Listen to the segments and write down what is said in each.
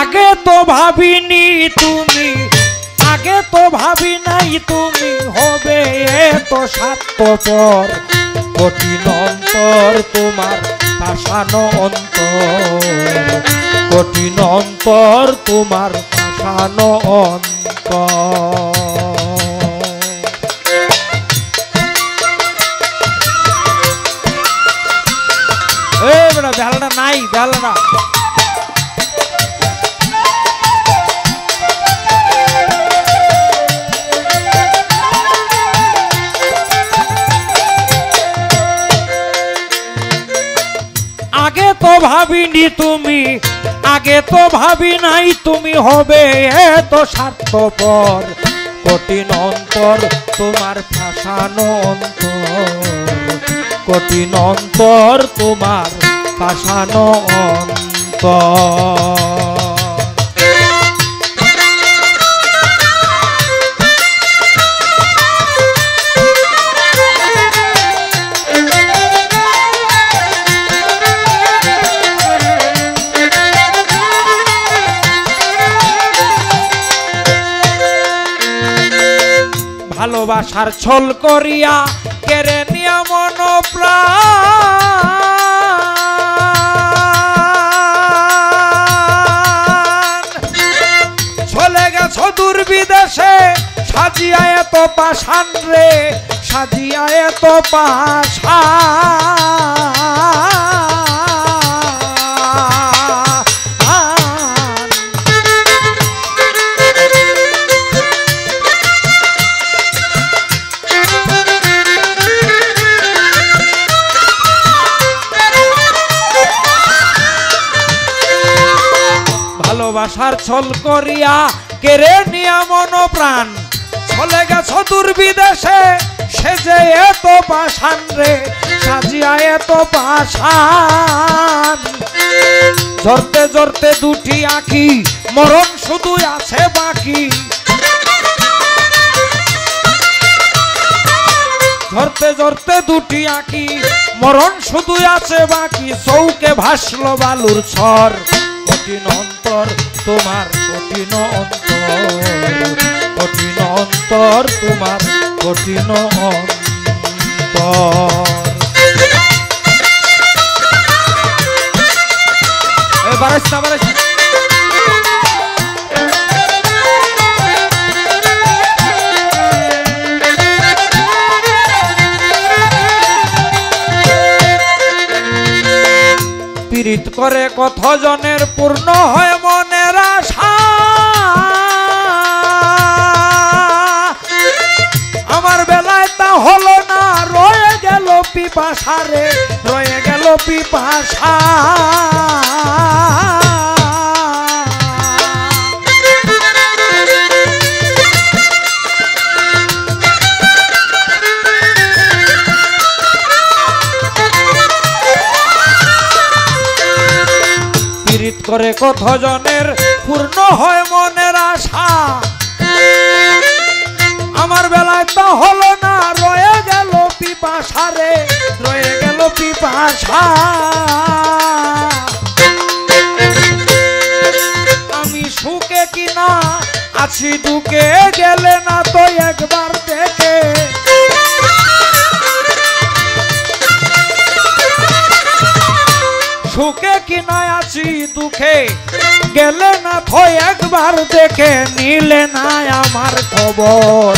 আগে তো ভাবিনি তুমি, আগে তো ভাবি নাই তুমি হবে এত স্বার্থপর। কঠিন অন্তর তোমার পাষাণ অন্তর, কঠিন অন্তর তোমার পাষাণ অন্তর। এই বেটা বেলাটা নাই, বেলাটা আগে তো ভাবিনি তুমি, আগে তো ভাবি নাই তুমি হবে এত স্বার্থপর। কঠিন অন্তর তোমার পাষাণ অন্তর, কঠিন অন্তর তোমার পাষাণ অন্তর। ভালোবাসার ছল করিয়া কেড়ে নিয়া মন প্রাণ, চলে গেছ দূর বিদেশে সাজিয়া এত পাষাণ রে, সাজিয়া এত পাষাণ। ভালোবাসার ছল করিয়া কেড়ে নিয়া মন প্রাণ, চলে গেছ দূর বিদেশে সেজে এত পাষাণ রে, সাজিয়া এত পাষাণ। ঝরতে ঝরতে দুটি আঁখি মরণ শুধু আছে বাকি, ঝরতে ঝরতে দুটি আঁখি মরণ শুধু আছে বাকি। চৌকে ভাসলো বালুর ছর, কঠিন অন্তর তোমার কঠিন অন্তর, কঠিন অন্তর তোমার কঠিন অন্তর। বারাইস্তা বারাইস্তা পীড়িত করে কতজনের পূর্ণ হয় মনের আশা, আমার বেলায় তা হলো না রয়ে গেল পিপাসা রে, রয়ে গেল পিপাসা। পীড়িত করে কতজনের পূর্ণ হয় মনের আশা, আমার বেলায় তা হলো না রয়ে গেল পিপাসা রে, রয়ে গেল পিপাসা। আমি সুখে কিনা আছি দুঃখে গেলে না তো একবার দেখে, সুখে কিনা আছি দুঃখে গেলে না তো একবার দেখে নিলে না আমার খবর।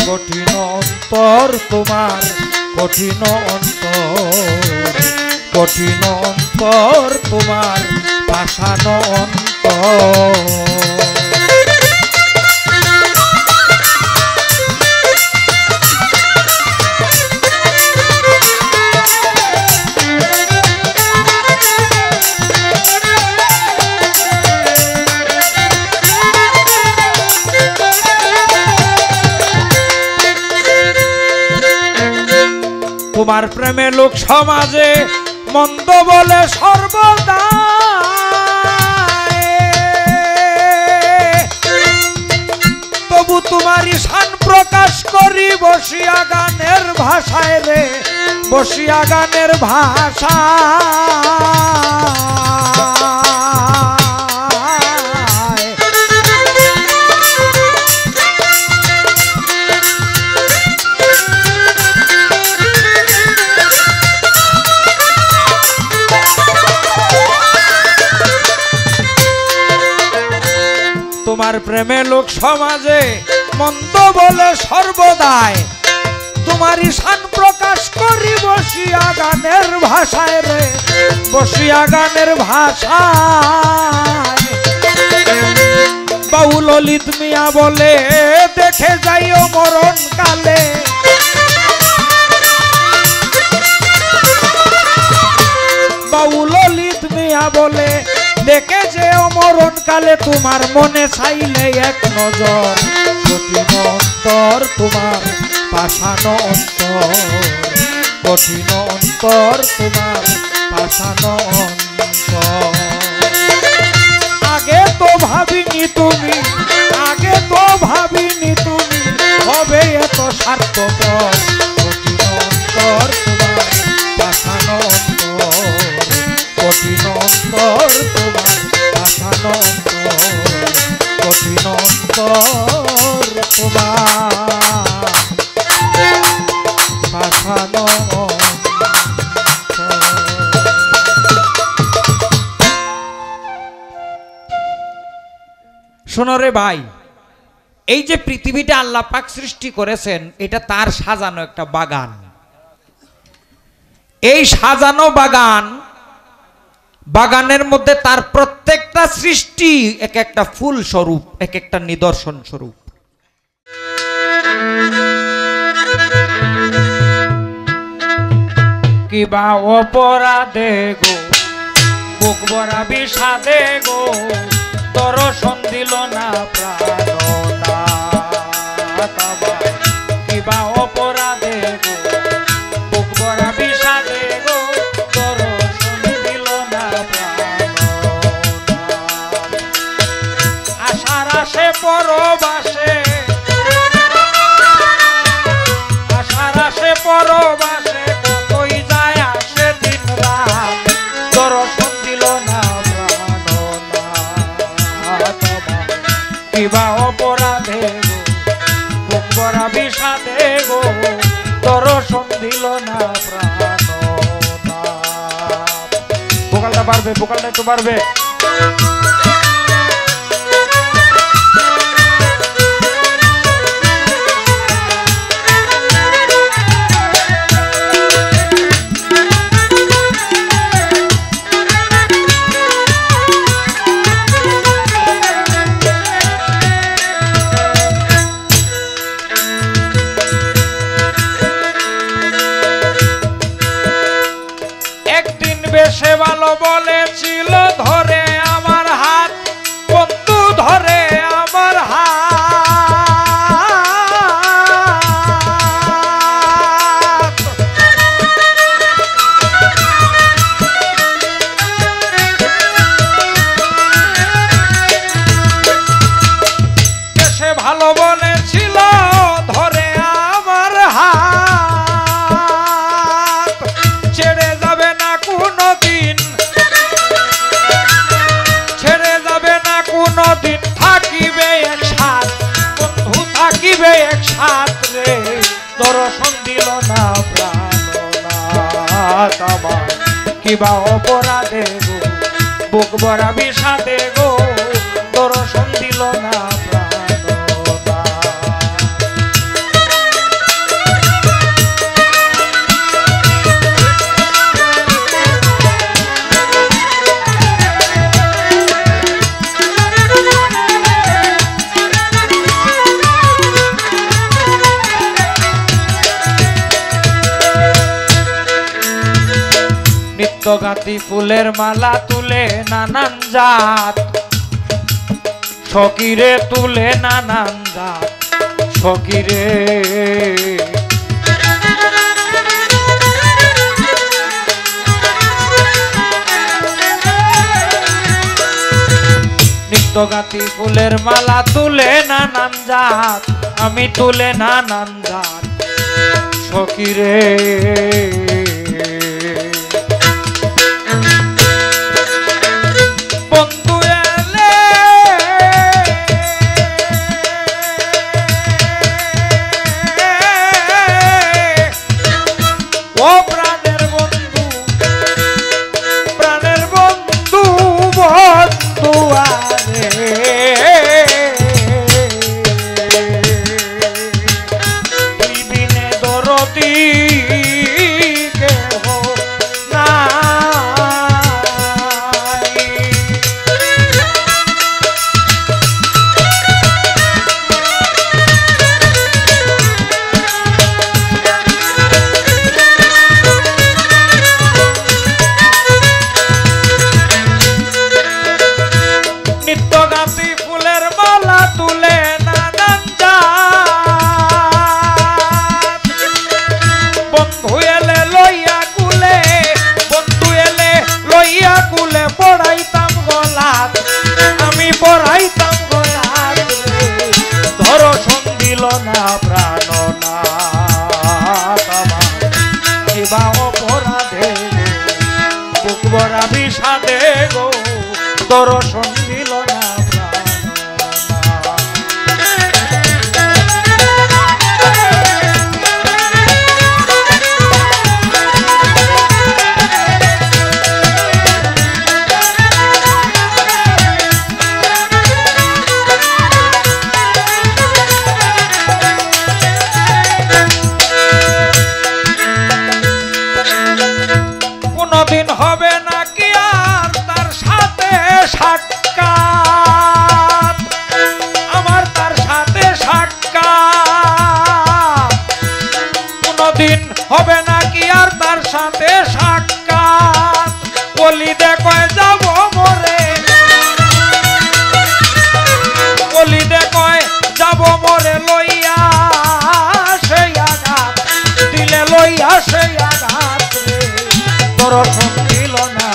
কঠিন অন্তর তোমার কঠিন অন্তর, কঠিন অন্তর তোমার পাষাণ অন্তর। তোমার প্রেমে লোক সমাজে মন্দ বলে সর্বদা, তবু তোমারই শান প্রকাশ করি বসিয়া গানের ভাষায় রে, বসিয়া গানের ভাষা। তোমার প্রেমে লোক সমাজে মন্দ বলে সর্বদাই তোমারই শান প্রকাশ করি বসিয়া গানের ভাষায় রে বসিয়া গানের ভাষায় বাউল ললিত মিয়া বলে দেখে যাইও মরণ কালে বাউল ললিত মিয়া বলে দেখে যে মরণ কালে তোমার মনে চাইলে এক নজর কঠিন অন্তর তোমার পাষাণ অন্তর কঠিন অন্তর তোমার পাষাণ অন্তর আগে তো ভাবিনি তুমি হবে এত স্বার্থপর কঠিন অন্তর তোমার পাষাণ অন্তর কঠিন অন্তর তোমার পাষাণ অন্তর কঠিন অন্তর তোমার পাষাণ শোনো রে ভাই এই যে পৃথিবীটা আল্লাহ পাক সৃষ্টি করেছেন এটা তার সাজানো একটা বাগান এই সাজানো বাগানের মধ্যে তার প্রত্যেকটা সৃষ্টি এক একটা ফুল স্বরূপ এক একটা নিদর্শন স্বরূপ কিবা অপরাধে গো বুক ভরা বিষাদে গো দর্শন দিল না প্রাণনা কিবা অপরাধে গো বুক ভরা বিষাদে গো দর্শন দিল না প্রাণনা আশার আসে পরবাসে পরবাসে কতই যায় আসে দিন রাত দর্শন দিল না কিবা অপরাধে গো বুক ভরা বিষাদে গো দর্শন দিল না প্রাণনা ভোকালটা একটু বাড়বে বেশে ভালো বলেছিল ধরে আমার হাত বন্ধু ধরে আমার হাত বেশে ভালো বলেছিল ধরে আমার হাত ছেড়ে যাবে না কোনদিন থাকিবে একসাথ বন্ধু থাকিবে একসাথ রে দর্শন দিল না প্রাণনাথ আমার কিবা অপরাধে গো বুক ভরা বিষাদে গো দর্শন দিল না নিত্যগাতি ফুলের মালা তুলে নানান জাত সকিরে তুলে নানান জাত সকিরে নিত্যগাতি ফুলের মালা তুলে নানান জাত আমি তুলে নানান জাত সকিরে গো দর্শন দিল না কোনদিন হবে নাকি আর তার সাথে সাক্ষাৎ আমার তার সাথে সাক্ষাৎ কোনদিন হবে নাকি আর তার সাথে সাক্ষাৎ বলি দেখো যাব মরে বলি দেখো যাব মরে লইয়া সেই আঘাত দিলে লইয়া সেই আঘাত দর্শন দিল না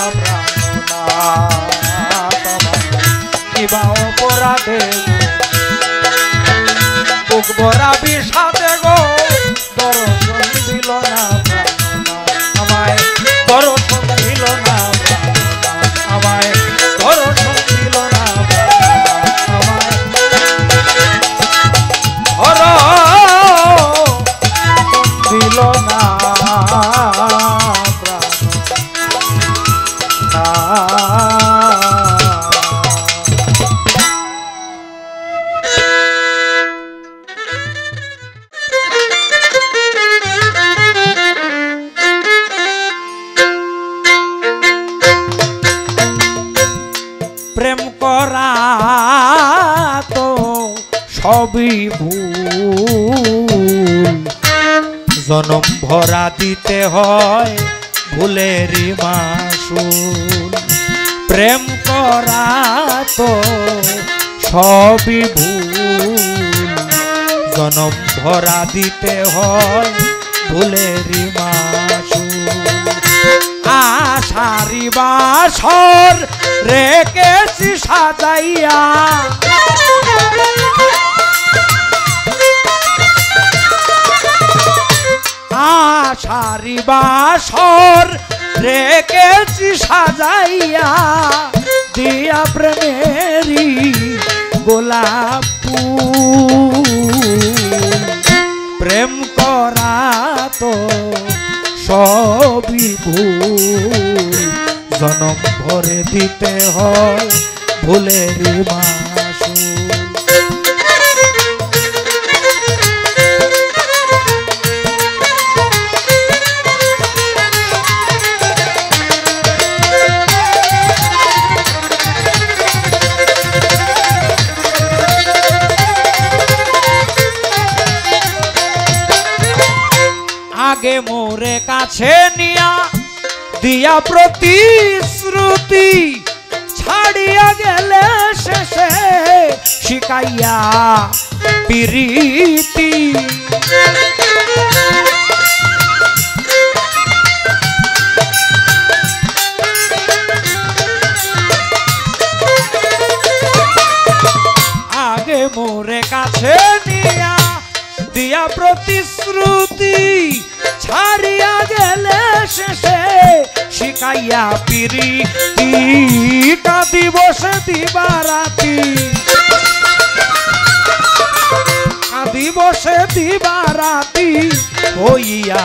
কিবা অপরাধে বুক ভরা বিষাদে গো দর্শন দিল না আমায় দর্শন দিল না আমায় দর্শন দিল না আমায় দিল না প্রেম করা তো সবই ভুল জনম ভরা দিতে হয় ভুলেরই মাসুল প্রেম করা তো সবই ভুল জনম ভরা দিতে হয় ভুলেরই মাসুল আশারি বাসর রেখেছি সাজাইয়া আশারি বাসর রেখেছি সাজাইয়া দিয়া প্রেমেরি গোলাপ ফুল প্রেম করা তো সবই ভুল জনম ভরে দিতে হয় ভুলেরই মাসুল আগে মোরে কাছে নিয়া দিয়া প্রতিশ্রুতি ছাড়িয়া গেলে শেষে শিখাইয়া প্রীতি আগে মোরে কাছে নিয়া দিয়া প্রতিশ্রুতি ছাড়িয়া গেলে শেষে শিখাইয়া প্রীতি কাঁদি বসে দিবারাতি কাঁদি বসে দিবারাতি হইয়া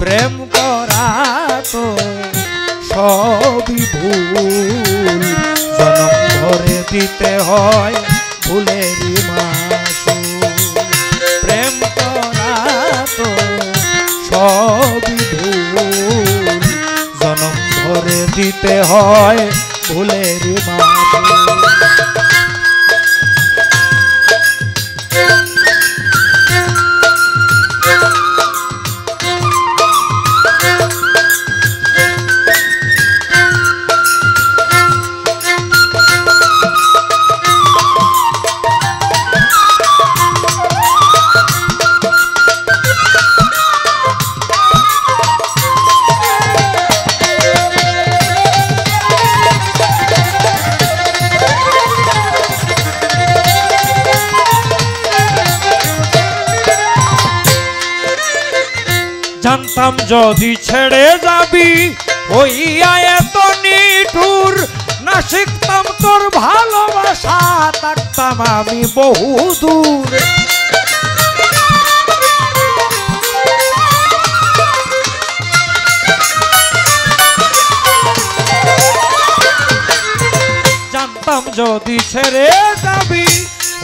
প্রেম করা তো সবই ভুল জনম ভরে দিতে হয় ভুলেরই মাসুল প্রেম করা তো সবই ভুল জনম ভরে দিতে হয় ভুলেরই মাসুল জানতাম যদি ছেড়ে যাবি হইয়া এত নিঠুর, না শিখতাম তোর ভালোবাসা থাকতাম আমি বহু দূর। জানতাম যদি ছেড়ে যাবি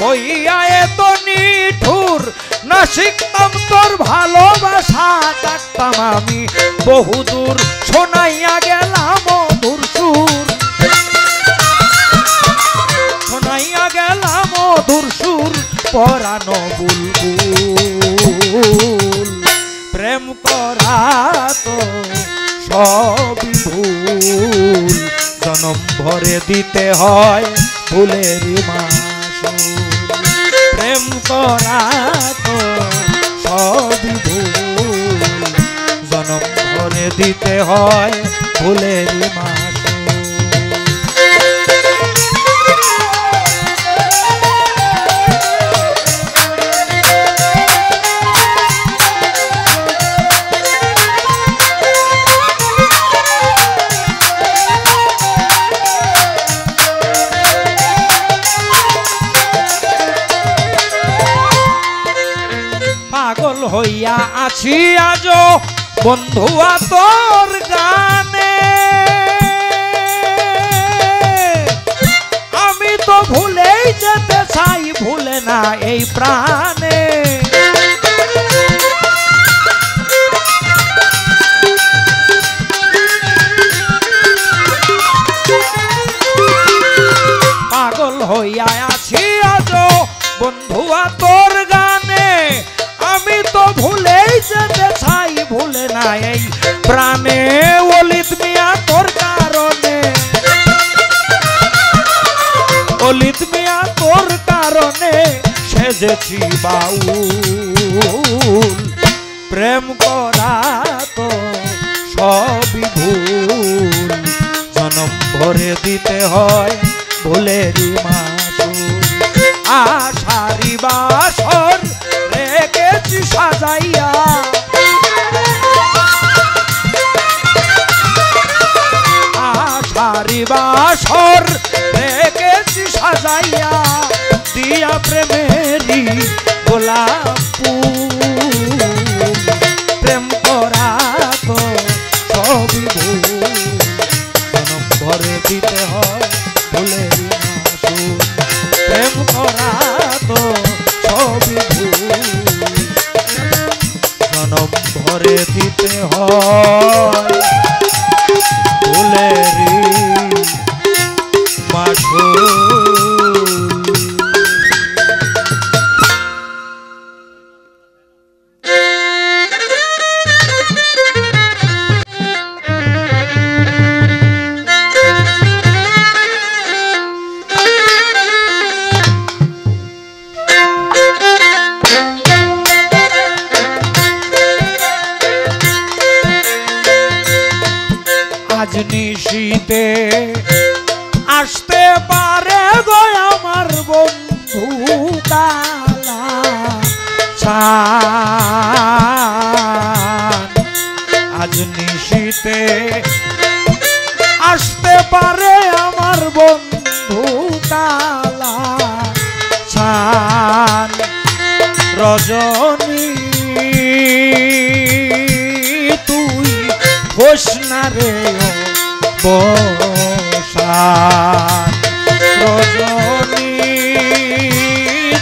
হইয়া এত নিঠুর, না শিখতাম তোর ভালোবাসা থাকতাম আমি বহু দূর। শোনাইয়া গেলাম মধুর সুর, শোনাইয়া গেলাম মধুর সুর পরানো বুলবুল। প্রেম করা তো সবই ভুল, জনম ভরে দিতে হয় ফুলের মাসুল। প্রেম করা তো সবই ভুল, জনম ভরে দিতে হয় ফুলের মাসুল। পাগল হইয়া আছি আজো বন্ধুয়া তোর গানে, আমি তো ভুলেই যেতে চাই ভুলে না এই প্রাণে। পাগল হইয়া আছি আজো বন্ধুয়া তোর গানে, আমি তো ভুলেই যেতে চাই ভুলে না এই প্রাণে। অলিত মিয়া তোর কারণে, অলিত মিয়া তোর কারণে সেজেছি বাউল। প্রেম করা তো সবই ভুল, জনম ভরে দিতে হয় ভুলেরই মাসুল। আষাঢ়ি বাসর রেখেছি সাজাইয়া, আষাঢ়ি বাসর রেখেছি সাজাইয়া, দিয়া প্রেমেরই গোলাপ ফুল। প্রেম করা তো সবই ভুল, জনম ভরে দিতে হয় ভুলেরই মাসুল। প্রেম করা তো সবই ভুল, জনম ভরে দিতে হয় ভুলেরই মাসুল। আজ নিশীতে আসতে পারে গো আমার বন্ধু কালা চান। আজ নিশীতে আসতে পারে আমার বন্ধু কালা চান। রজনী তুই হোস না রে বসান, রজনী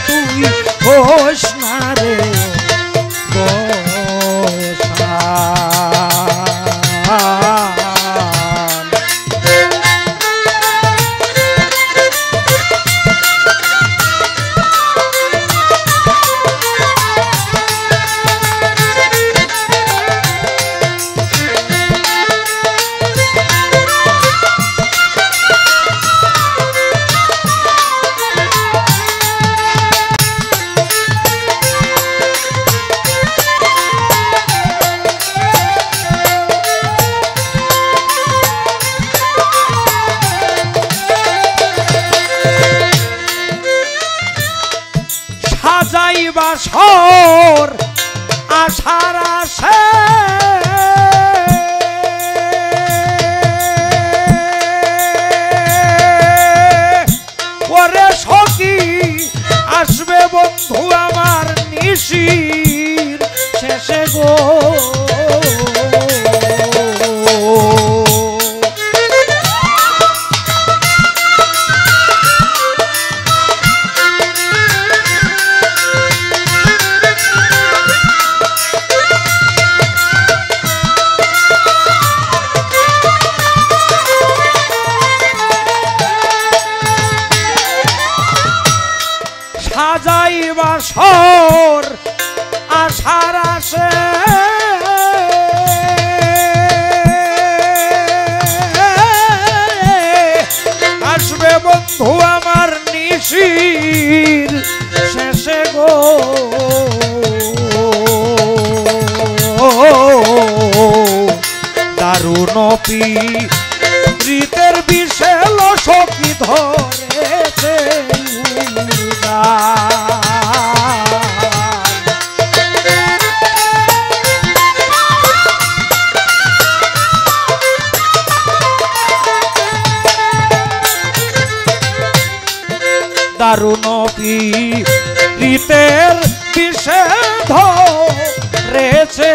তুই হোস না রে বসান। সাজাই বাসর আশার আসে বন্ধু আমার নিশির শেষে গো সাজাই বাসর আশার আসে আসবে বন্ধু আমার নিশির শেষে গো দারুণ প্রীতের বিষে লসকি ধরেছে দারুণ প্রীতের বিষে ধরেছে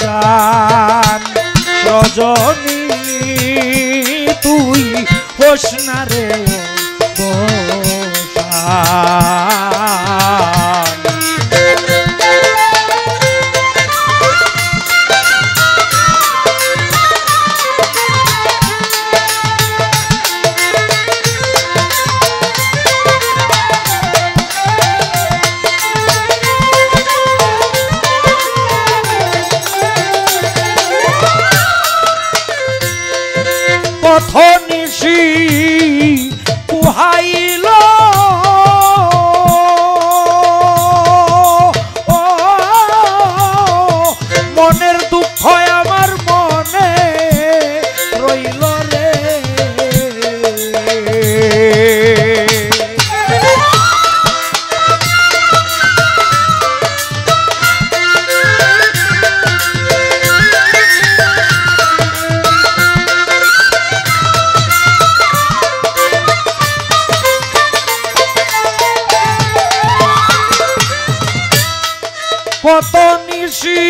গান রজনী তুই হোস না রে পথ নিশি কুহাইল মনের দুঃখ আমার মনে রইল রে কত নিশি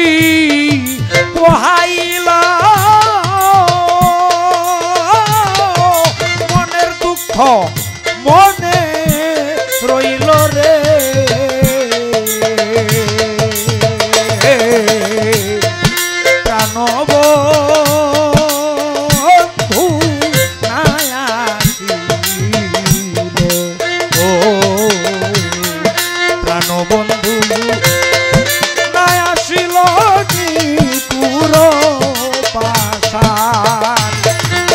পোহাইলা মনের দুঃখ মনে রইল রে প্রাণবন্ধু নাই আসিল ও প্রাণবন্ধু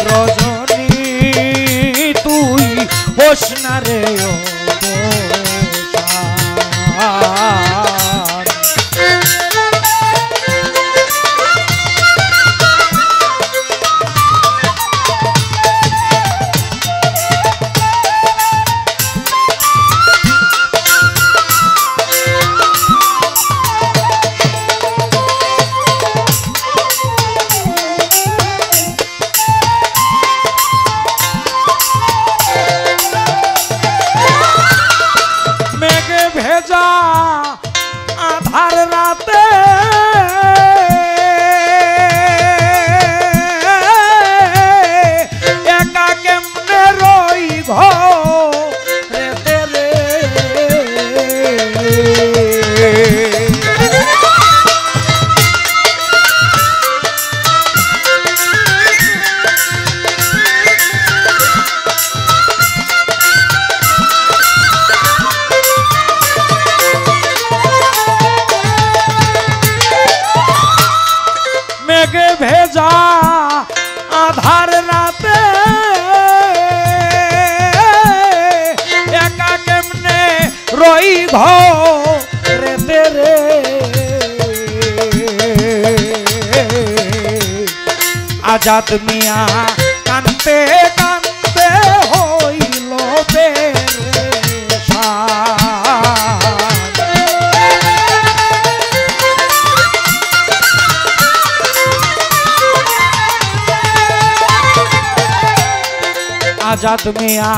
রজনী তুই হোস না রে ভেজা আধার রাতে একা কেমনে রই ঘরে রে ভেজা আধার রাতে একা কেমনে রই ঘরে রে আজাদ মিয়া কানতে কানতে হইল আজাদ মিয়া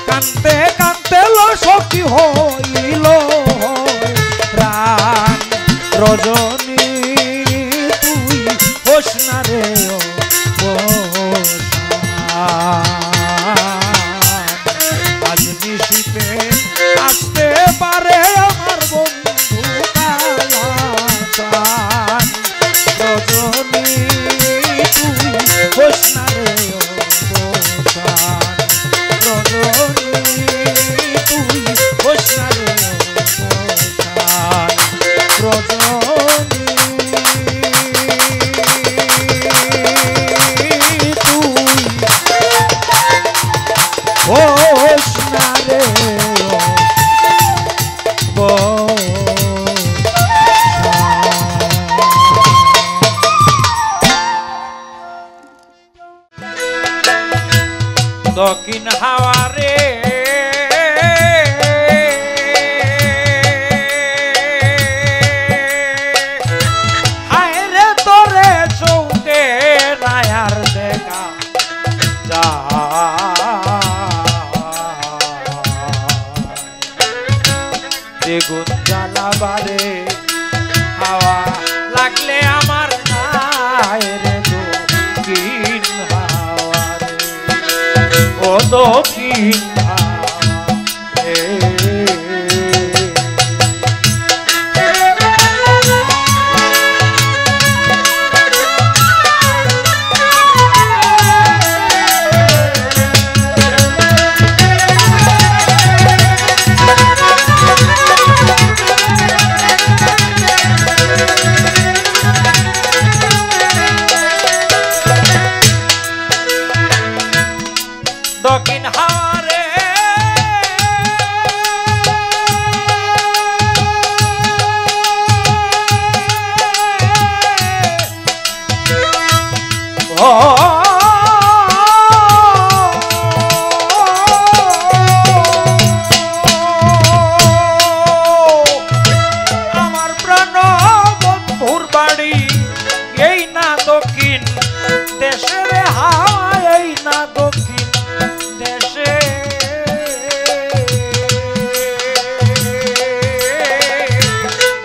কানতে কানতে লো সখী হইল প্রাণ রজনী তুই হোস না রে ও আজ নিশিতে আসতে পারে আমার বন্ধু কালাচান রজনী তুই হোস না রে দক্ষিণ হাওয়ারে হায় রে তোরে চৌকে রায়ার দেখা যা বেগুন জ্বালাবারে হাওয়া লাগলে আমার নাই রে দক্ষিণ হাওয়ারে ও দক্ষিণ দক্ষিণ হাওয়ারে ও আমার প্রাণ বন্ধুর বাড়ি এই না দক্ষিণ দেশের হাওয়া এই না দক্ষিণ দেশে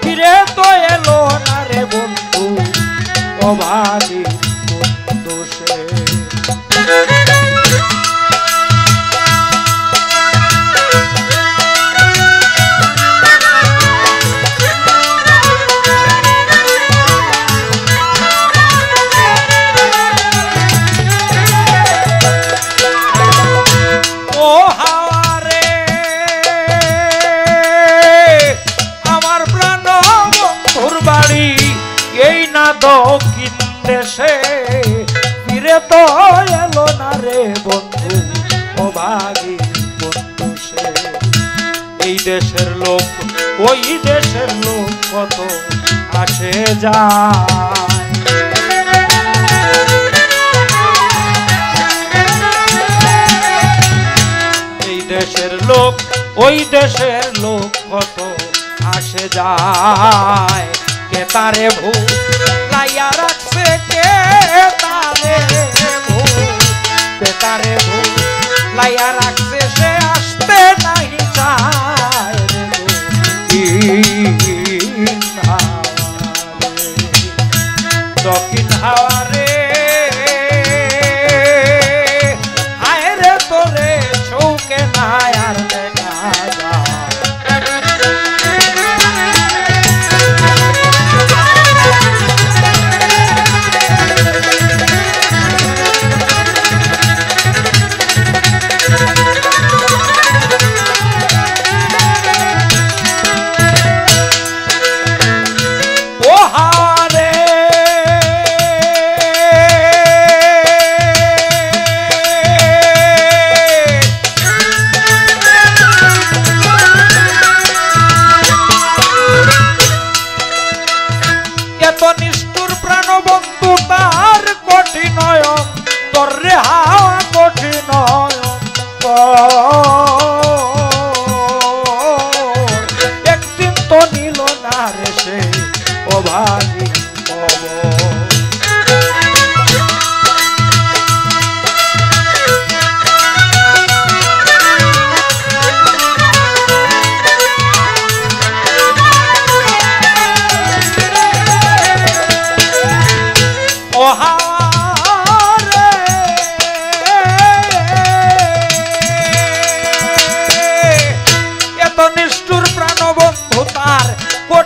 ফিরে তো এলো না রে বন্ধু অভাগী বন্ধু সে দক্ষিণ দেশে ফিরে তো এলো না রে বন্ধু অভাগী বন্ধু সে এই দেশের লোক ওই দেশের লোক কত আসে যায় এই দেশের লোক ওই দেশের লোক কত আসে যায় কে তারে ভূ লাইয়া রাখছে কে তারে ভূ তারে ভূ লাইয়া রাখছে সে আসতে নাহি চায় দক্ষিণ হাওয়ারে হায় রে তোরে চৌকে নাই আর দেখা যায়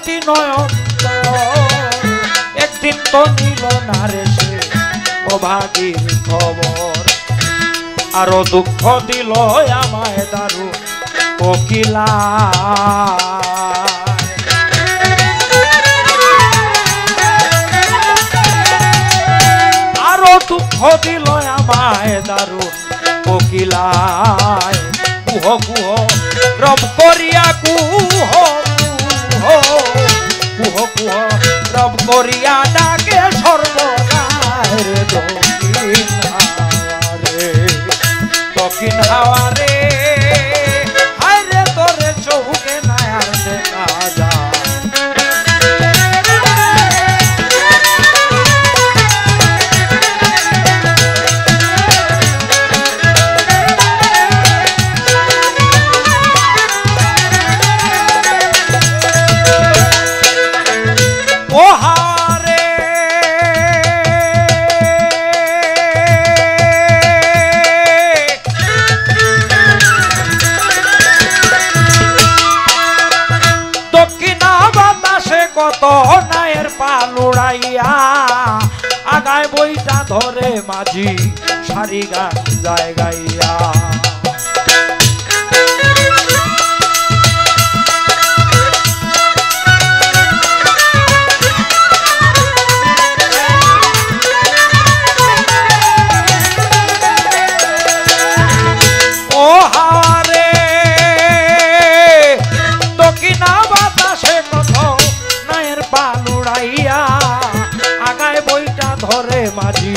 অতি নয়ন একদিন তো নিল না রে সে অভাগীর খবর আরো দুঃখ দিল আমায় দারুণ কোকিলা আরো দুঃখ দিল আমায় দারুণ কোকিলায় কুহ কুহ রব করিয়া কুহ কুহ কুহ কুহ রব করিয়া ডাকে সর্বদায় দক্ষিণ হাওয়ারে দক্ষিণ হাওয়ারে হায় রে তোরে চৌকে নায়ার দেখা যায় কত নায়ের পালুড়াইয়া আগায় বইটা ধরে মাঝি সারি গান যায় গাইয়া ও হারে দক্ষিণা বাতাসে কত পালুড়াইয়া আগায় বইটা ধরে মাঝি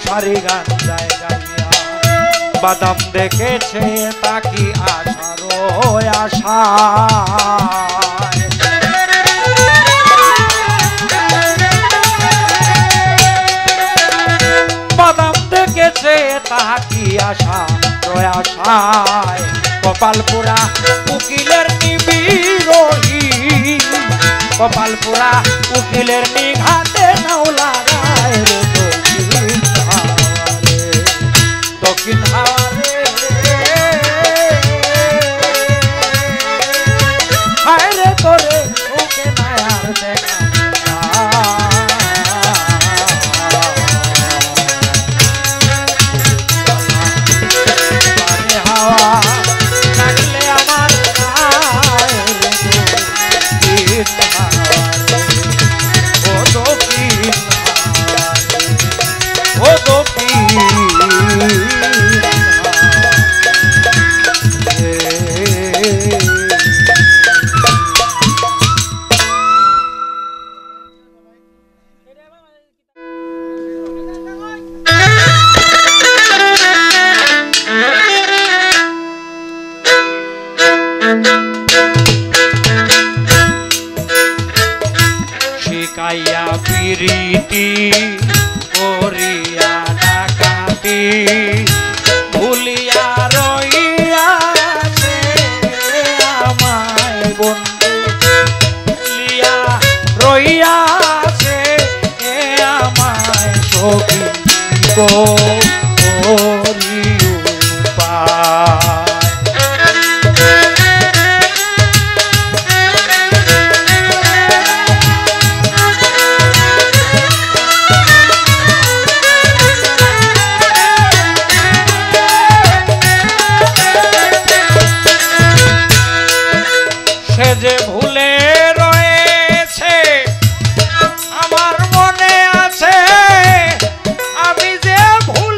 সারি গান যায় গাইয়া বাদাম দেখেছে তাকি আশারো আশা বাদাম দেখেছে তাকি আশা আশায় কপাল পোড়া উকিলের নিবিরহী কপাল পোড়া উকিলের নিঘাতে নাও লাগায় রে দক্ষিণ হাওয়ারে হায় রে তোরে ওকে নায়ার দেখা হাওয়া লাগলে আমার শিকাইয়া প্রীতি করিয়া ডাকাতি ভুলিয়া রইয়াছে আমায় বন্ধু ভুলিয়া রইয়াছে আমায় সখী করি উপায় যে ভুলে রয়েছে আমার মনে আছে আমি যে ভুল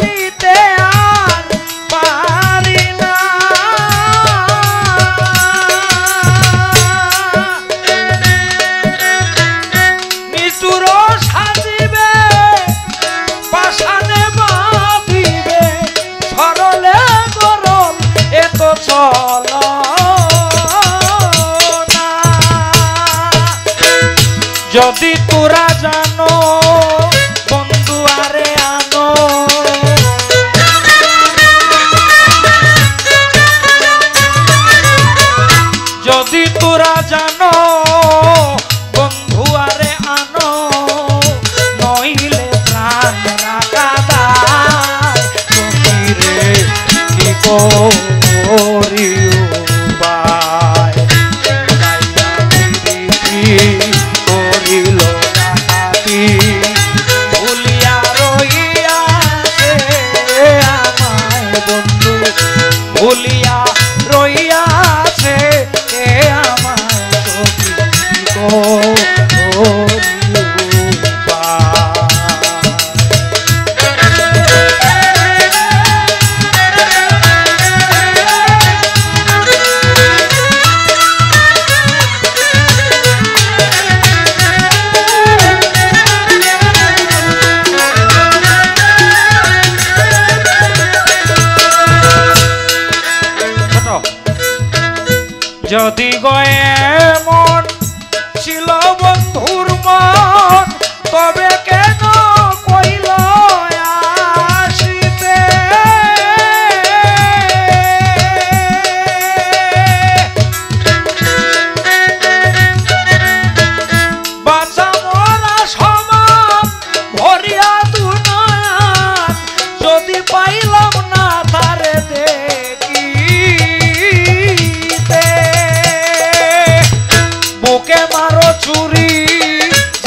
ভুলিয়া রইয়াছে এ আমার সখী গো যদি গয়ে মন ছিল বন্ধুর মন তবে কেন কইল আসিতে বাঁচা মরা সমান ভরিয়া দুনিয়ার যদি পাইলাম না তারে বুকে মারো চুরি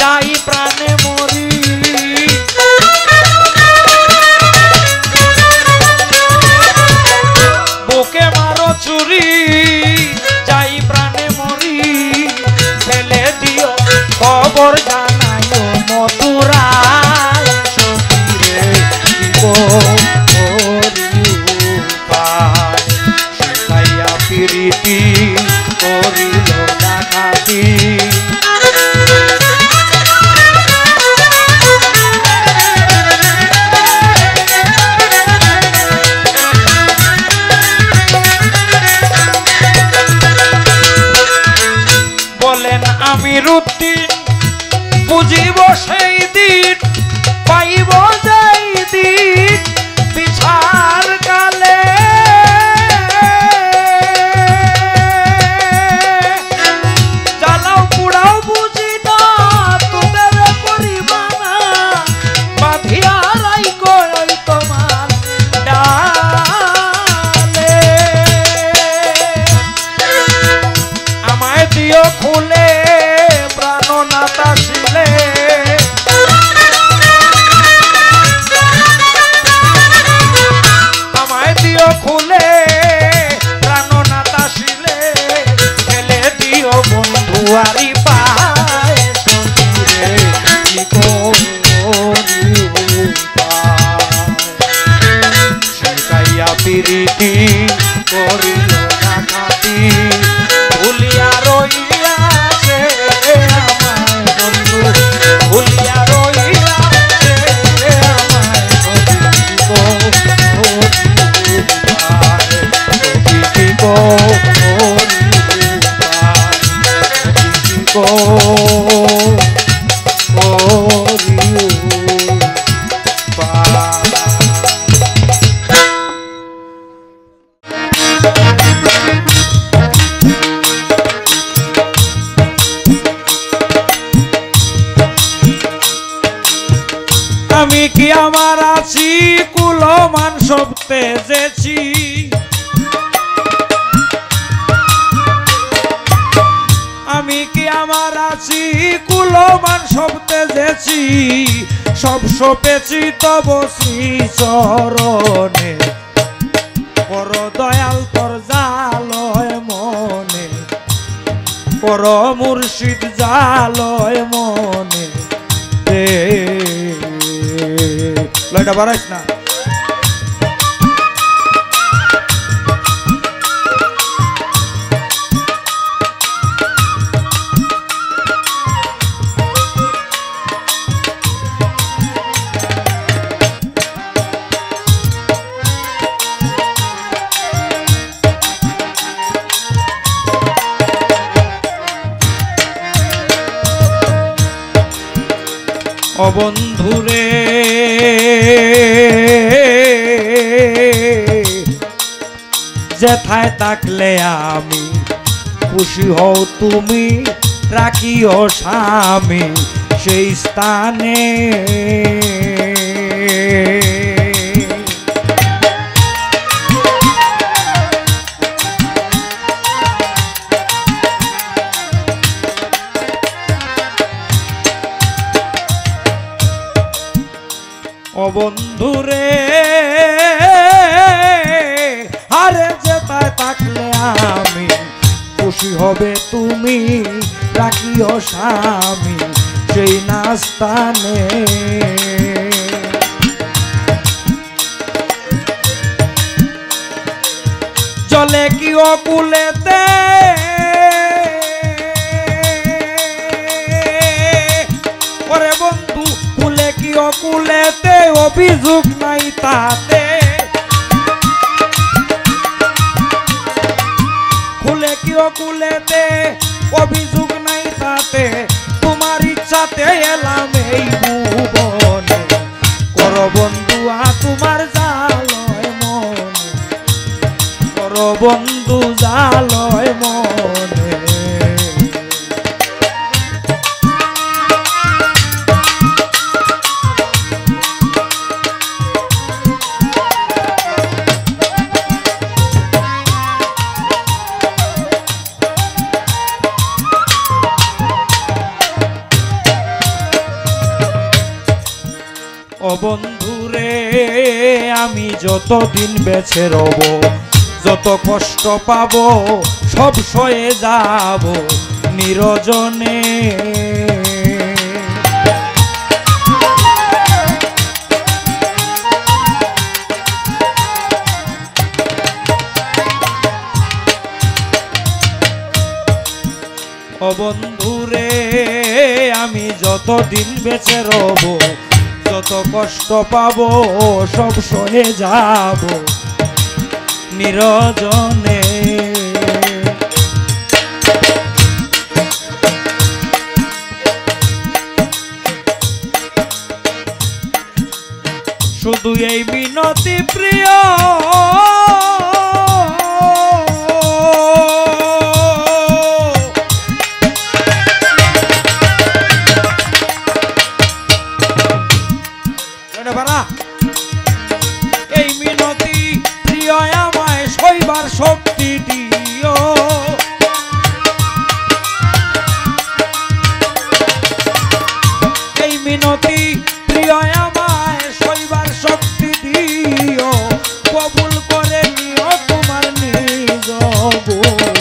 যাই প্রাণে মরি বুকে মারো চুরি যাই প্রাণে মরি ফেলে দিও খবর জানাইও মথুরায় সখীরে শিখাইয়া প্রীতি করিল ডাকাতি বলেন আমি রুটিন বুঝিব সেই দিন পাইব যাই দিন বিচার কালে জ্বালাও পুড়াও বুঝি না তোদের করিবা না বাঁধিয়া রাইখ ওই তোমার ডালে আমায় দিও খুলে প্রাণনাথা শিলে আমায় দিও খুলে প্রাণনাথা শিলে ফেলে দিও বন্ধুয়ারি পায় সখীরে কি করিও শিখাইয়া প্রীতি করিল ডাকাতি ভুলিয়া রইয়াছে আমায় বন্ধু ভুলিয়া রইয়াছে আমায় সখী গো আমি কি আমার আছি কুলমান সব তেজেছি আমি কি আমার আছি কুলমান সব তেজেছি সব সপেছি তব শ্রী চরণে কর দয়াল তোর জালয় মনে কর মুর্শিদ জালয় মনে দে লয়টা বাড়াইস না ও বন্ধুরে যেথায় থাকলে আমি খুশি হও তুমি রাখিও স্বামী সেই স্থানে ও বন্ধুরে আরে যে হবে তুমি রাখিও স্বামী সেই নাস্তানে। জলে কি অকুলেতে ওরে বন্ধু কুলে কি অকুলেতে অভিযোগ নাই তাতে, কুলে কি অকুলেতে অভিযোগ নাই তাতে, তোমার ইচ্ছাতে এলাম এই ভুবনে, করো বন্ধু তোমার জালয় মনে, করো বন্ধু জালয় মনে। ও বন্ধুরে আমি যতদিন বেঁচে রব, যত কষ্ট পাব সব সয়ে যাব নিরজনে। ও বন্ধুরে আমি যতদিন বেঁচে রব, যত কষ্ট পাবো সব সহে যাব নিরজনে। শুধু এই মিনতি প্রিয় এই মিনতি প্রিয় আমায় সইবার শক্তি দিও, এই মিনতি প্রিয় আমায় সইবার শক্তি দিও, কবুল করে নিও তোমার নিজ গুণ,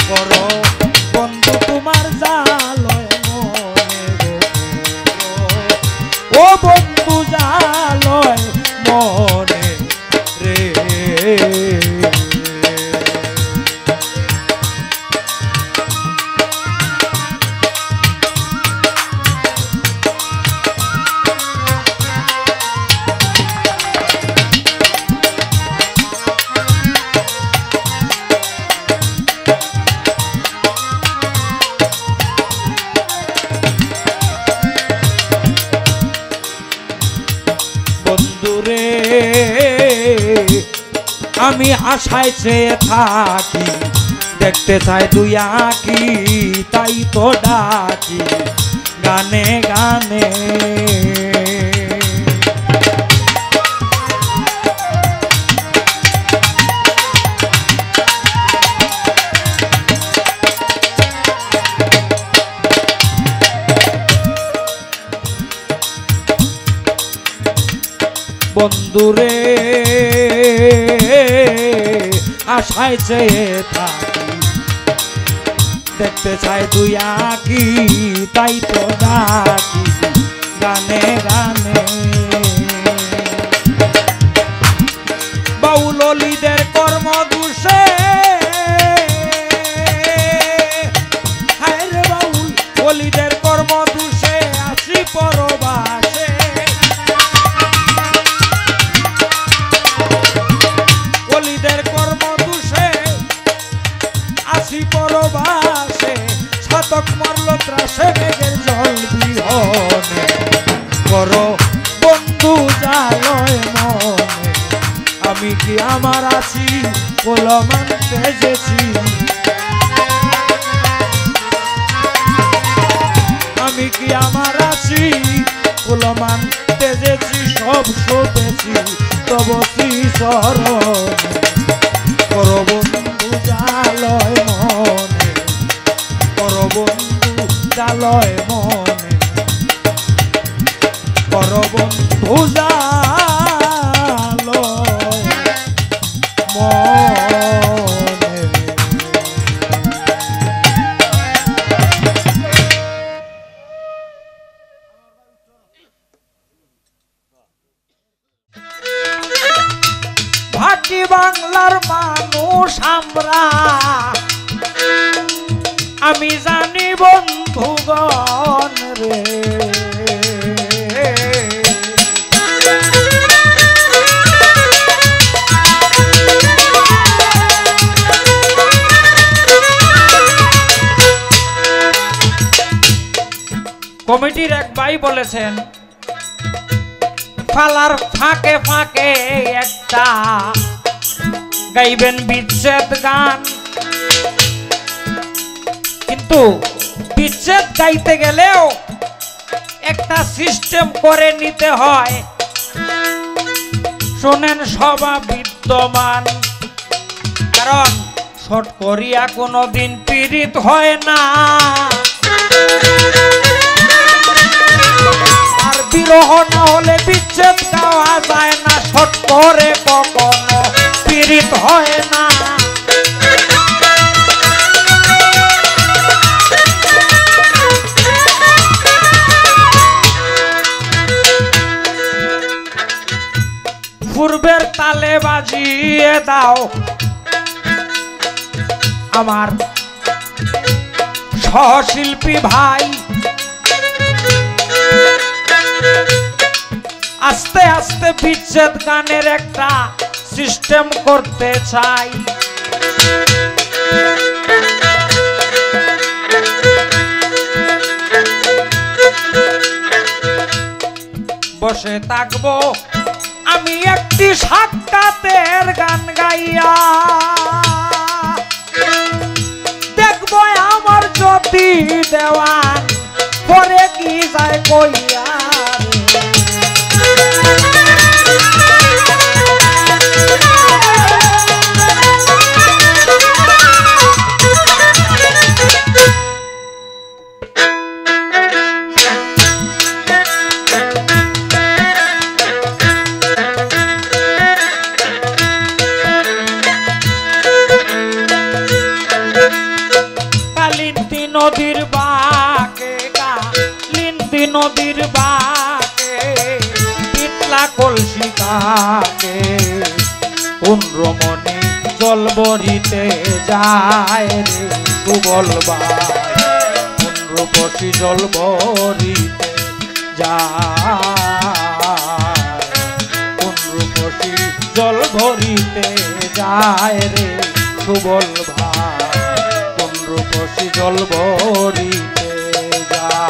করো বন্ধু তোমার জালয় মনে, ও বন্ধু জালয় মনে রে। বন্ধুরে আমি আশায় চেয়ে থাকি, দেখতে চাই তুই আঁকি, তাই তো ডাকি গানে গানে। বন্ধুরে আশায় চেয়ে থাকি, দেখতে চাই তুই আঁকি, তাই তো ডাকি গানে গানে। বাউল অলিদের কর্ম দোষে, হায় রে বাউল অলিদের কর্ম দোষে আসি পরবাসে, অলিদের কর্ম দোষে আসি পরবাসে, ছাতক মরল ত্রাসে মেঘের জল বিহনে, করো বন্ধু জালয় মনে, আমি কি আমার আছি কলমান তেজেছি, আমি কি আমার আছি কলমান তেজেছি, সব শোধেছি তব শ্রী চরণে, করো বন্ধু জালয় মনে, করো বন্ধু জালয় মনে, করো বন্ধু জালয় মনে। মাটি বাংলার মানুষ আমরা, আমি জানি বন্ধুগণ রে। কমিটির এক ভাই বলেছেন ফালার ফাঁকে ফাঁকে একটা গাইবেন বিচ্ছেদ গান, কিন্তু বিচ্ছেদ গাইতে গেলেও একটা সিস্টেম করে নিতে হয়। শোনেন সবা বিদ্যমান, কারণ শর্ট করিয়া কোনোদিন পীড়িত হয় না, আর বিরহ না হলে বিচ্ছেদ গাওয়া যায় না, শর্ট করে কখনো পীড়িত হয় না। পূর্বের তালে বাজিয়ে দাও আমার সহশিল্পী ভাই, আস্তে আস্তে বিচ্ছেদ গানের একটা সিস্টেম করতে চাই। বসে থাকবো আমি একটি সাক্ষাতের গান গাইয়া, দেখবো আমার জ্যোতি দেওয়ান পরে কি যায় কইয়া। নদীর বাঁকে কালিন্দী নদীর বাঁকে পিতলা কলসি কাকে, কোন রমণী জল ভরিতে যায় রে সুবল ভাই, কোন রূপসী জল ভরিতে যায়, কোন রূপসী জল ভরিতে যায় রে সুবল ভাই, রূপসী জল ভরিতে যায়।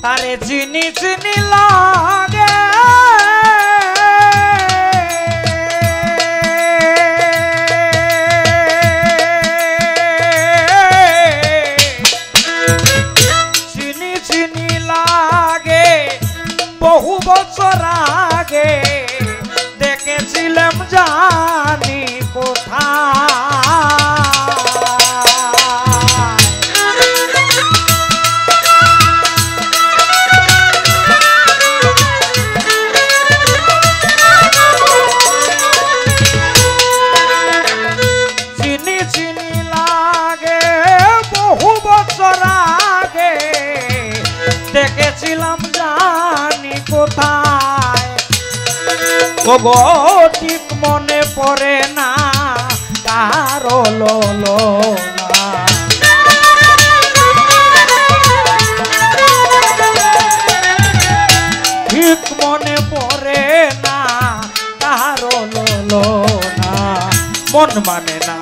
তারে চিনি চিনি লাগে চিনি চিনি লাগে, বহু বছর আগে দেখেছিলাম জানি কোথায়। দেখেছিলাম জানি কোথায়, ওগো ঠিক মনে পড়ে না কারো ললনা, ঠিক মনে পড়ে না কারো ললনা, মন মানে না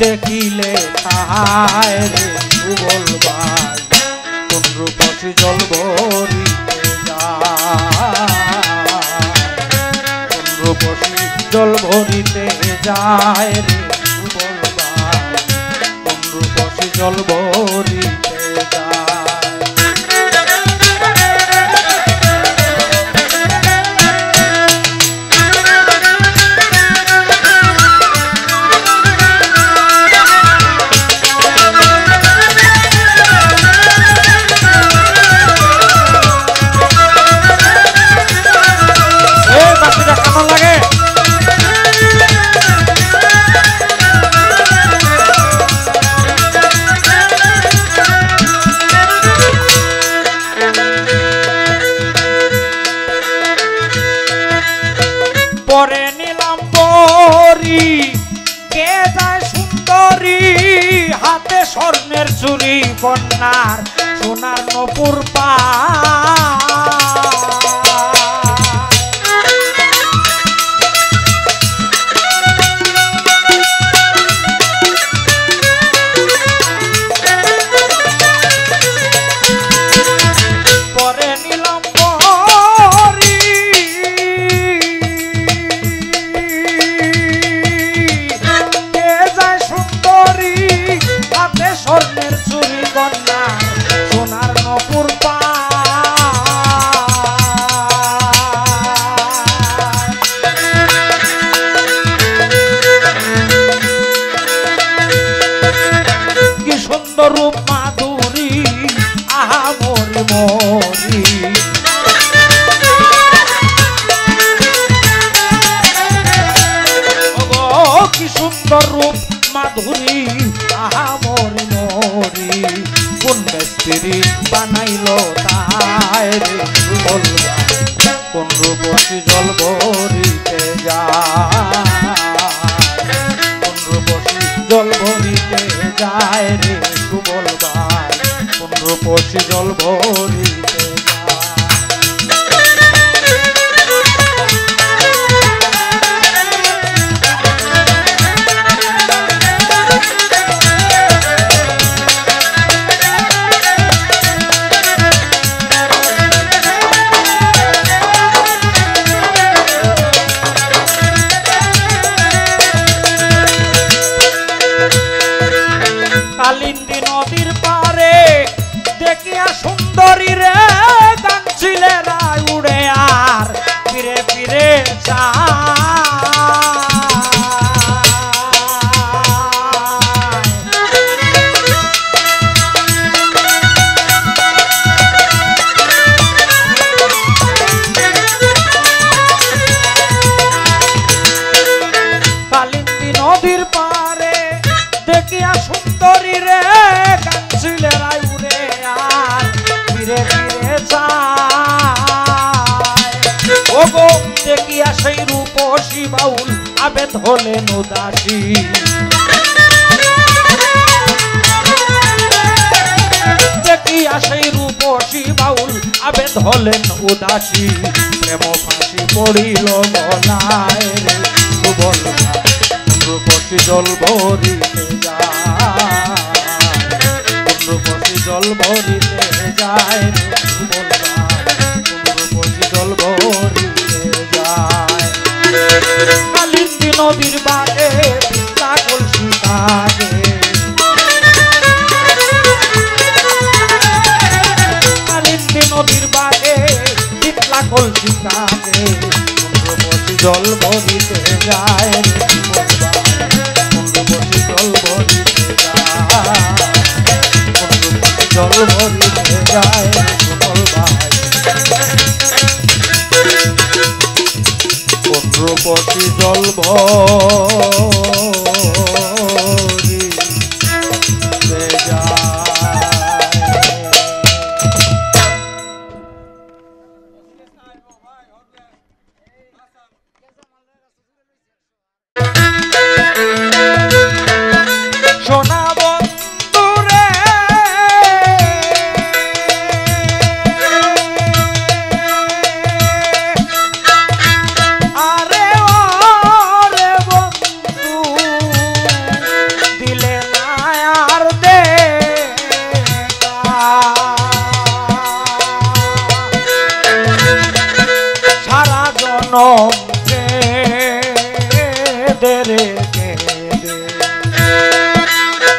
দেখিলে তাহায় রে সুবল ভাই, কোন রূপসী জল ভরিতে যায়, কোন রূপসী জল ভরিতে যায় রে সুবল ভাই, কোন রূপসী জল ভরিতে যায়। কন্যার সোনার নপুর পা রূপ মাধুরী আহা মরি মরি কি সুন্দর রূপ মাধুরী আহা মরি মরি কোন মিস্ত্রি বানাইল তাই রে বলবা কোন রূপসী জল ভরিতে যায় কোন রূপসী জল ভরিতে যায় রে বলবাই কোন রূপসী জল ভরিতে কালিন্দী নদীর পারে দেখিয়া সুন্দরী রে গান ছিলেরা উড়ে আর ফিরে ফিরে কালিন্দী নদীর পারে দেখিয়া সুন্দরী রে কাঞ্চিলেরা উড়ে আর ফিরে ফিরে যায় ওগো দেখিয়া সেই রূপসী বাউল আবেদ হলেন উদাসী দেখিয়া সেই রূপসী বাউল আবেদ হলেন উদাসী প্রেম ফাঁসি পড়িল গলায় রে সুবল রূপসী জল ভরিতে যায় রূপসী জল ভরিতে যায় রূপসী জল ভরিতে যায় কালিন্দী নদীর বাগে পিতা কলসি কাগে কালিন্দী নদীর বাগে পিতলা কলসি কাগে রূপসী জল ভরিতে যায় জল ভরিতে যায় সুবল ভাই কোন রূপসী জল ভরিতে যায় সোনা বন্ধুরে আরে ওরে বন্ধু দিলে না আর দে সারা জনম দে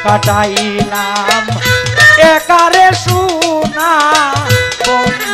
কাটাইলাম একারে শুনা বন্ধু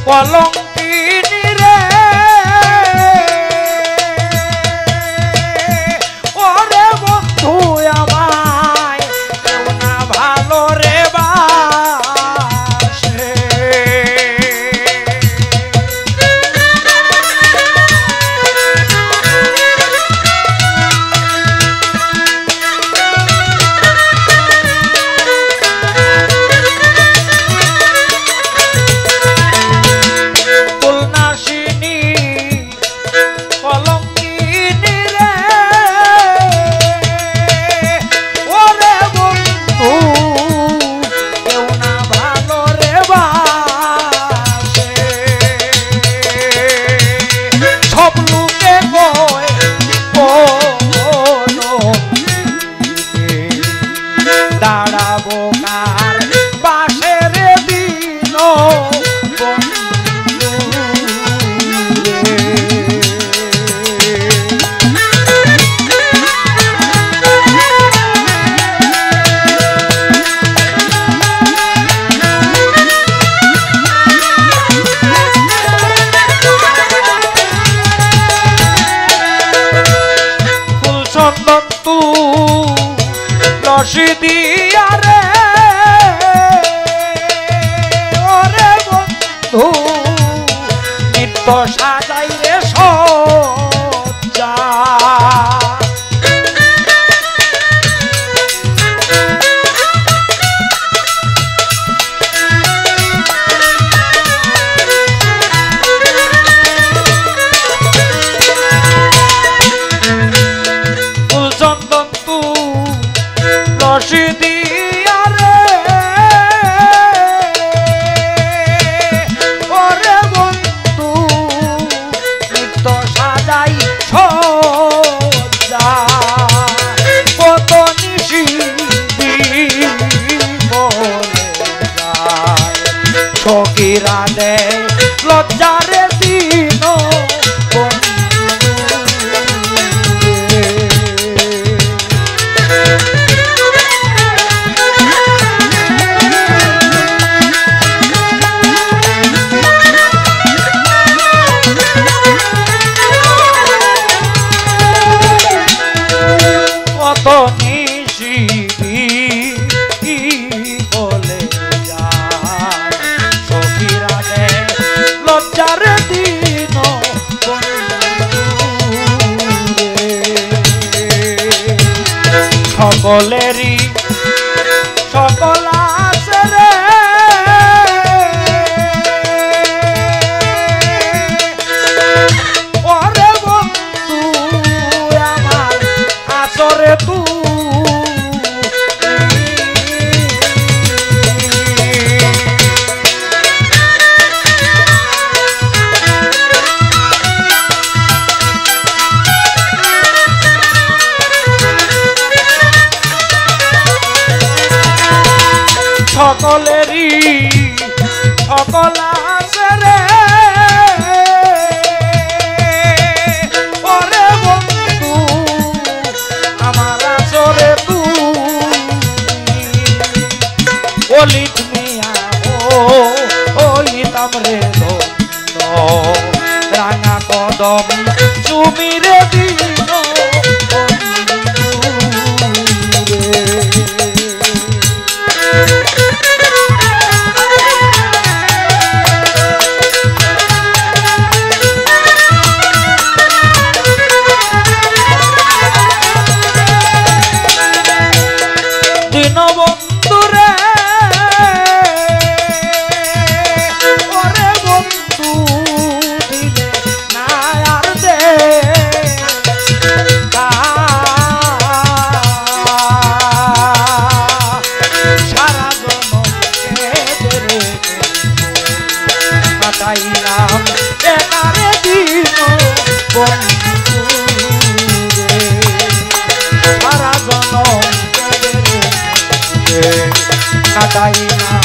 কলঙ্ক রশিদিয়া রে ওরে বন্ধু নিত্য সাজাই রে সজ্জা রশিদিয়া রে ওরে বন্ধু নিত্য সাজাই সজ্জা কত নিশি বলে যায় সখীরা দেয় লজ্জারে দিন বলে যায় সখীরা দেয় লজ্জার দিন সকলেরই সকল আছে রে ওরে বন্ধু আমার আসরে তুই সকলেরই সকল আছে রে ওরে বন্ধু আমার আসরে তুই অলিত মিয়া ওই তামরে রাঙা কদম চুমিরে দিন বন্ধুরে ওরে বন্ধু দিলে না আর দে সারা জনকে কাটাইলাম একারে দিন বন্ধু সারা জনম কাটাইলাম